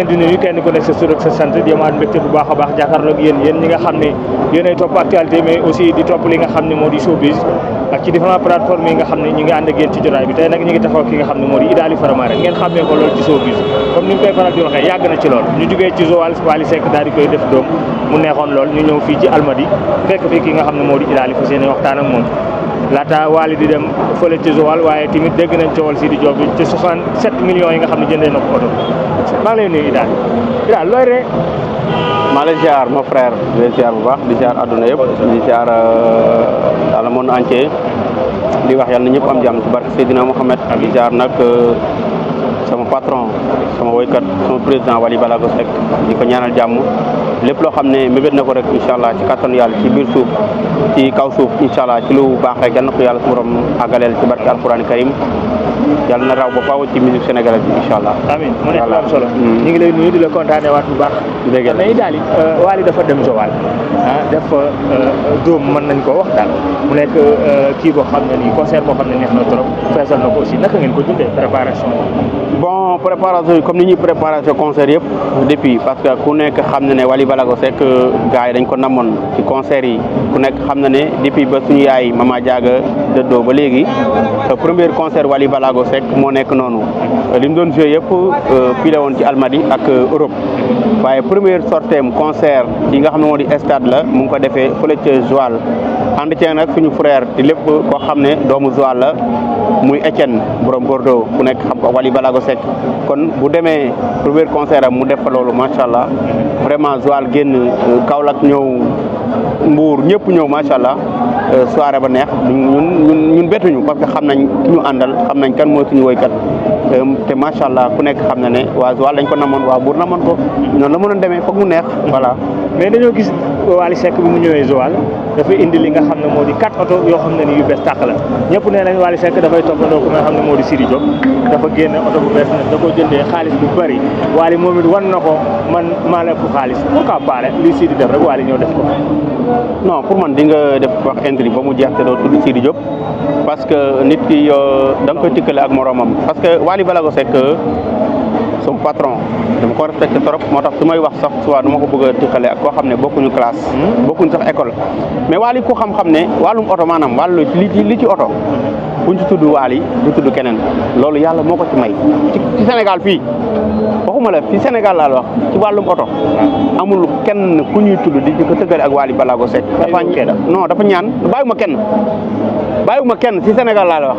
leen di nuyu kenn ku nekk sa tur ak sa sant di amaat mbégte bu baax a baax jàkkaarloog yéen ñi nga xam ne yéenay topp actualité mais aussi di topp li nga xam ne moo di showbiz ak ci différentes plateformes yi nga xam ne ñu ngi ànd ak yéen ci jotaay bi tey nag ñu ngi taxaw ki nga xam ne moo di Idaly Faramare ngeen xàmmee ko loolu ci showbiz comme ni ñu koy faral di waxee yàgg na ci lool ñu jógee ci Joal Wally Seck daal di koy def doom mu neexoon lool ñu ñëw fii ci Almadi fekk fii ki nga xam ne moo di Idaly fas yéene waxtaan ak moom laata Wally di dem fële ci Joal waaye tamit dégg nañ coowal si di job bi ci 67 millions yi nga xam ne jëndee na ko oto maa ngi lay nuyu Idaly looy ree maa lay ziar mon frère di lay ziar bu baax di ziar àdduna yëpp di ziar dans le monde entier di wax yàlla na ñëpp am jàmm ci barke Seydina Mohamed di ziar nag sama patron sama woykat sama président Wally Ballago Seck di ko ñaanal jàmm lépp loo xam ne mébét na ko rek incha allah ci kattan yàlla ci biir suuf ci kaw suuf incha allah ci lu baax rek yal na ko yàlla su borom àggaleel ci barke alquraan karim yàlla na raw ba faaw ci musique sénégalaise bi incha allah. amiin mu nekk lu am solo. ñu ngi lay nuyu di la kontaane waat bu baax. dégg nga mais Idaly Wally dafa dem Joal def dóom mën nañ koo wax daal mu nekk kii boo xam ne nii concert boo xam ne neex na trop feesal na ko aussi naka ngeen ko dundee préparation bon préparation yi comme ni ñuy préparation concert yëpp depuis parce que ku nekk xam na ne Wally Ballago Seck gars yi dañ ko namoon ci concert yi ku nekk xam na ne depuis ba suñu yaay Mama Diaga dëddoo ba léegi premier concert Wally Ballago Seck moo nekk noonu li mu doon joué yëpp fii la woon ci Almadi ak Europe waaye première sorteem concert yi nga xam ne moo di stade la mu ngi ko defee fële ca Joal ànd ceeg nag suñu frère di lépp koo xam ne doomu Joal la muy Etienne borom Bordeaux ku nekk xam ko Wally Ballago Seck kon bu demee premier concert am mu def fa loolu macha allah vraiment Joal génn Kaolack ñëw Mbour ñëpp ñëw macha allah soirée ba neex ñun bettuñu parce que xam nañ ki ñu àndal xam nañ kan mooy suñu woykat te macha allah ku nekk xam na ne waa Joal dañ ko namoon waa Mbour namoon ko noonu la mënoon demee foog mu neex voilà. mais dañoo gis Wally Seck bi mu ñëwee Joal dafa indi li nga xam ne moo di 4 oto yoo xam ne ni yu bees tàq la ñëpp nee nañ Wally Seck dafay toppandoo ko nga xam ne moo di Sidi Diop dafa génne oto bu bees nag da ko jëndee xaalis bu bëri Wally moom it wan na ko man maa la ëpp xaalis pourquoi pas li Sidi def rek Wally ñëw def ko. non pour man di nga def wax intrigue ba mu jeex te doo tudd Sidi Diop parce que nit ki da nga koy tikkale ak moromam parce que Wally Ballago Seck son patron dama ko respecté trop moo tax su may wax sax soit du ma ko bëgg a tikkale ak koo xam ne bokkuñu classe bokkuñu sax école mais Wally ku xam-xam ne wàllum oto maanaam wàllu li ci oto buñ ci tudd Wally du tudd keneen loolu yàlla moo ko ci may ci Sénégal fii waxuma la fii Sénégal laa la wax ci wàllum oto amul kenn ku ñuy tudd di ko tëggale ak Wally Ballago Seck dafa ñaan bàyyiwuma kenn ci Sénégal laa la wax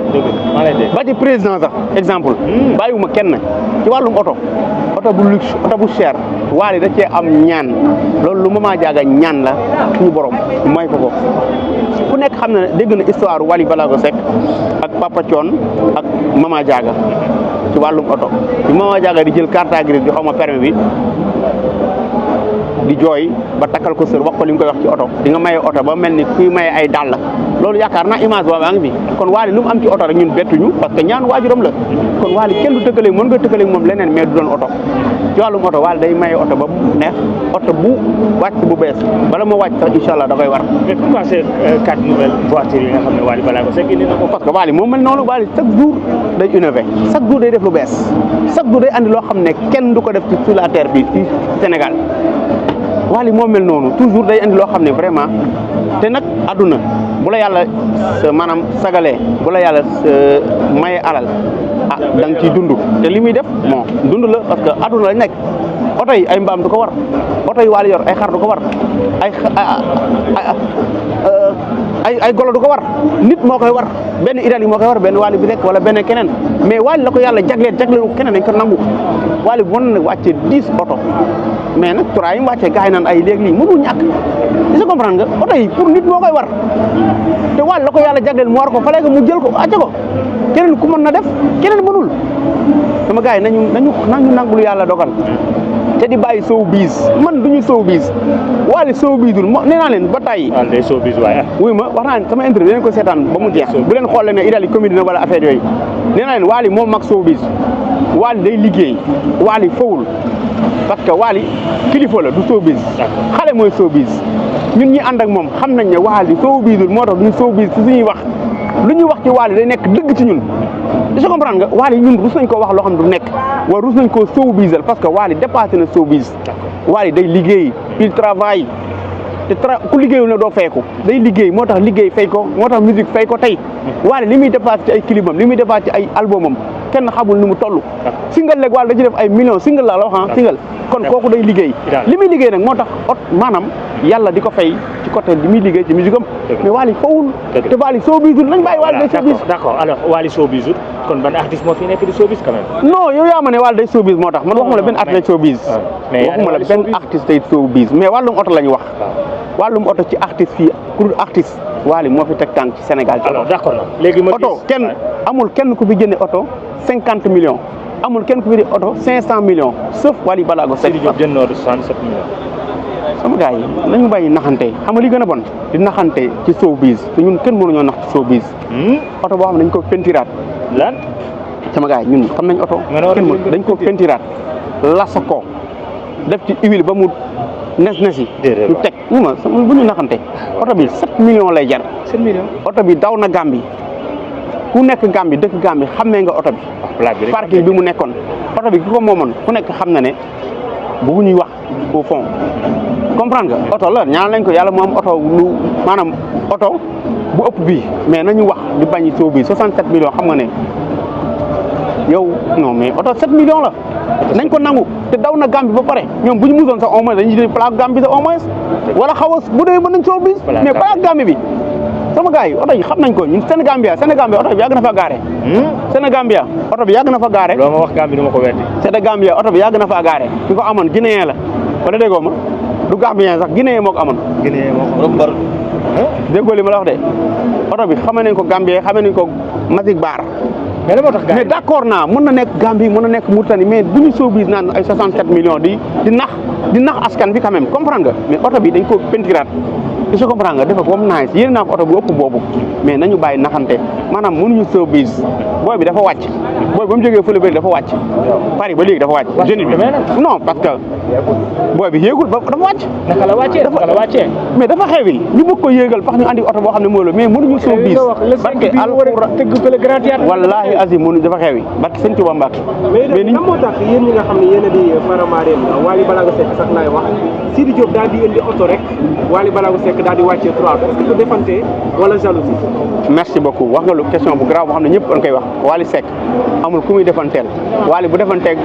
ba ci président sax exemple bàyyiwuma kenn ci wàllum oto bu luxe oto bu cher Wally da cee am ñaan loolu lu Mama Diaga ñaan la suñu borom may ko ku nekk xam na ne dégg na histoire Wally Ballago Seck ak Papa Thione ak Mama Diaga ci wàllum oto bi Mama Diaga di jël carte grise bi xaw ma permis bi di jooy ba takkal ko sër wax ko li nga koy wax ci oto di nga maye oto ba mel ni kuy maye ay dàll loolu yaakaar naa image boobu a ngi fi kon Wally lu mu am ci oto rek ñun bettuñu parce que ñaan waajuram la kon Wally kenn du tëkkaleeg mën nga tëkkaleeg moom leneen mais du doon oto ci wàllum oto Wally day maye oto ba mu neex oto bu wàcc bu bees bala ma wàcc sax incha allah da koy war. mais pourquoi ces 4 nouvelles voitures yi nga xam ne Wally Ballago Seck indi na ko. parce que Wally moom mel noonu Wally chaque jour day innové chaque jour day def lu bees chaque jour day andi loo xam ne kenn du ko def ci sur la terre bi ci Sénégal Wally moo mel noonu toujours day andi loo xam ne vraiment te nag àdduna bu la yàlla maanaam sagalee bu la yàlla maye alal da nga ciy dund te li muy def bon dund la parce que àdduna lañ nekk oto yi ay mbaam du ko war oto yi Wally yor ay xar du ko war ay golo du ko war nit moo koy war benn Idaly moo koy war benn Wally bi rek wala benn keneen mais Wally la ko yàlla jagleelu keneen dañ ko nangu Wally bu mën na wàcce 10 oto mais nag turaa yi mu wàccee gars yi naan ay léegi lii mënul ñàkk est-ce que comprendre nga oto yi pour nit moo koy war te Wally la ko yàlla jagleel mu war ko fallait que mu jël ko acca ko keneen ku mën na def keneen mënul sama gars yi nañu nangul yàlla dogal te di bàyyi showbiz man duñu showbiz Wally showbizul nee naa leen ba tàyyi wuy ma wax naa leen sama interview leen ko seetaan ba mu jeex bu leen xool ne Idaly comédie na wala affaire yooyu nee naa leen Wally moom mag showbiz Wally day liggéey Wally fawul parce que Wally kilifa la du showbiz xale mooy showbiz ñun ñi ànd ak moom xam nañ ne Wally showbizul moo tax duñu showbiz ci suñuy wax lu ñuy wax ci Wally day nekk dëgg ci ñun je comprends nga Wally ñun rus nañ koo wax loo xam ne du nekk wala rus nañ koo showbizal parce que Wally dépassé na showbiz Wally day liggéey il travaille te ku liggéeyul na doo fayko day liggéey moo tax liggéey fay ko moo tax musique fay ko tey Wally li muy dépassé ci ay clipam li muy dépassé ci ay albumam kenn xamul ni mu toll single léegi Wally da ci def ay millions single la wax single kon kooku day liggéey li muy liggéey nag moo tax maanaam yàlla di ko fay ci côté li muy liggéey ci musique am mais Wally fawul te Wally showbizul nañ bàyyi Wally day showbiz d'accord alors Wally showbizul kon ban artiste moo fi nekk di showbiz quand même non yow yaa ma ne Wally day showbiz moo tax man waxuma la benn artiste day showbiz waxuma la benn artiste day showbiz mais wàllum oto la ñu wax wàllum oto ci artiste fii ku dul artiste Wally moo fi teg tànk ci Sénégal ci alors d'accord na léegi ma oto kenn amul kenn ku fi jënde oto 50 millions amul kenn ku fi di oto 500 millions sauf Wally Ballago Seck Sidi Diop jënd na oto 67 millions sama gars yi nañu bàyyi naxante xam nga li gën a bon di naxante ci showbiz te ñun kenn mënuñoo nax ci showbiz oto boo xam ne dañ ko pentiraat lan sama gars yi ñun xam nañ oto kenn dañ ko pentiraat lasa ko def ci huile ba mu nes-nesi ñu teg ñu ma bu ñu naxante oto bi 7 millions lay jar 7 millions oto bi daw na Gambie ku nekk Gambie dëkk Gambie xammee nga oto bi parking bi mu nekkoon oto bi ki ko moomoon ku nekk xam na ne bu ñuy wax au fond comprendre nga oto la ñaan lañ ko yàlla moo am oto lu maanaam oto bu ëpp bii mais nañu wax di bañ soo bii 67 millions xam nga ne yow non mais oto 7 millions la nañ ko nangu te daw na Gambie ba pare ñoom bu ñu musoon sax au moins dañuy jël plaque Gambie sax au moins wala xaw a bu dee mën nañ soo bis mais plaque Gambie bi sama gars yi oto yi xam nañ ko ñun Sénégambia oto bi yàgg na fa gaare Sénégambia oto bi yàgg na fa gaare loo ma wax Gambie du ma ko weddi Sénégambia oto bi yàgg na fa gaare ki ko amoon Guinéen la wala déggoo ma du Gambien sax Guinéen moo ko amoon déggoo li ma la wax de oto bi xamee nañ ko Gambien xamee nañ ko Magic Bar mais la moo tax mais d'accord naa mën na nekk Gambie mën na nekk Mauritanie mais bu ñu showbiz naan ay 67 millions di nax askan bi quand même comprendre nga mais oto bi dañ ko pentiraat je comprends nga dafa ko am nice yéen naa ko oto bu ëpp boobu mais nañu bàyyi naxante maanaam mënuñu showbiz booy bi dafa wàcc booy ba mu jógee fële bëri dafa wàcc Paris ba léegi dafa wàcc jeune bi non parce que booy bi yéegul ba dafa wàcc naka la wàccee mais dafa xewi ñu bëgg ko yéegal fax ñu andi oto boo xam ne mooy la mais mënuñu showbiz parce que wallahi azim mënuñu dafa xewi parce que sëñ Tuba Mbacke mais ni moo tax yéen ñi nga xam ne yéen a di Faramareen Wally Ballago Seck sax laay wax Sidi Diop daal di indi oto rek Wally Ballago Seck daal di wàccee 3 est-ce que defante wala jalousie merci beaucoup wax nga lu question bu grave boo xam ne ñëpp dañ koy wax Wally Seck amul ku muy defanteel Wally bu defanteeg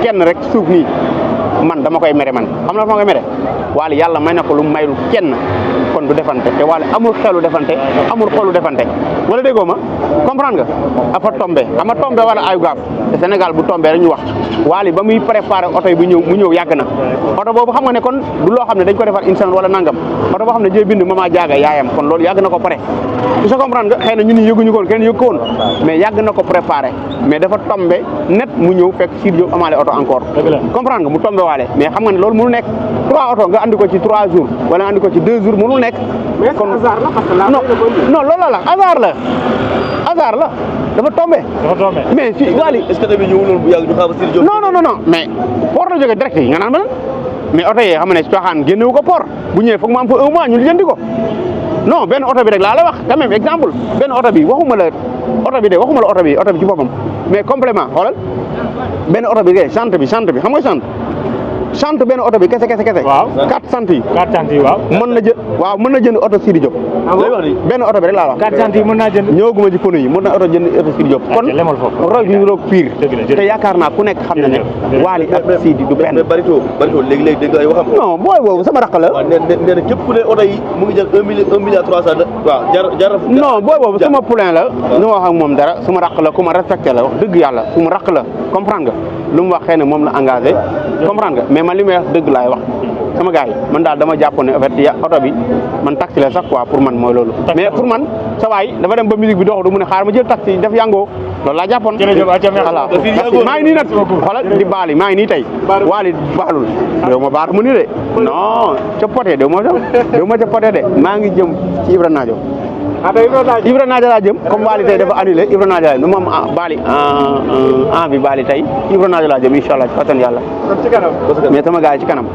kenn rek suuf nii man dama koy mere man xam na fa nga mere Wally yàlla may na ko lu mayul kenn kon du defante te Wally amul xelu defante amul xolu defante wala déggoo ma comprendre nga afa tombé ama tombé wala ayu gaaf te Sénégal bu tombé rek ñu wax Wally ba muy préparé oto yi mu ñëw yàgg na oto boobu xam nga ne kon du loo xam ne dañ ko defar une semaine wala nangam oto boo xam ne jëy bind Mama Diaga yaayam kon loolu yàgg na ko pare tu comprendre nga xëy na ñun ñi yëguñu ko woon kenn yëg ko woon mais yàgg na ko préparé mais dafa tombé net mu ñëw fekk Sidi Diop amaale oto encore comprendre nga mu tombé waale mais xam nga ne loolu mënu nekk 3 oto nga andi ko ci 3 jours wala nga andi ko ci 2 jours mënul nekk kon hasard la parce que non loolu la hasard la dafa tombé mais si Wally est-ce que tamit ñëwuloon bu yàgg ñu xaar Sidi Diop non mais port la jógee direct yi nga naan ma mais oto yi xam nga ne cooxaan génnewu ko port bu ñëwee foog mu am fa 1 mois ñu lijjanti ko non benn oto bi rek laa la wax quand même exemple benn oto bi waxuma la oto bi ci boppam mais complément xoolal benn oto bi chante bi xam nga chante benn oto bi kese waaw 4 cent yi waaw mën na jënd oto Sidi Diop benn oto bi rek laa wax 4 cent yi mën naa jënd ñëwaguma ci pono yi mën na oto jënd oto Sidi Diop kon roy ñu roog pire te yaakaar naa ku nekk xam na ne Wally ak Sidi du benn barito léegi dégg ay waxam non booy boobu sama rakk la nee na képp ku ne oto yi mu ngi jël 1 milliard 300 waaw jar non booy boobu sama poulain la nu wax ak moom dara suma rakk la ku ma respecté la wax dëgg yàlla suma rakk la comprendre nga lu mu wax xëy na moom la engagé comprendre nga mais man li may wax dëgg laay wax sama gars yi man daal dama jàpp ne en fait oto bi man taxi la sax quoi pour man mooy loolu mais pour man sa waay dafa dem ba musique bi dox du mu ne xaar ma jël taxi def yàngoo loolu laa jàppoon voilà maa ngi nii nag xoolal di baali maa ngi nii tey Wally baalul déw ma baar mu ni de non ca poté déw ma ca poté de maa ngi jëm ci Ibra Nadio Ibra Nadio laa jëm comme Wally tey dafa annulé Ibra Nadio laa jëm nu ma am baali envie baali tey Ibra Nadio laa jëm incha allah ci kattan yàlla mais sama gars yi ci kanam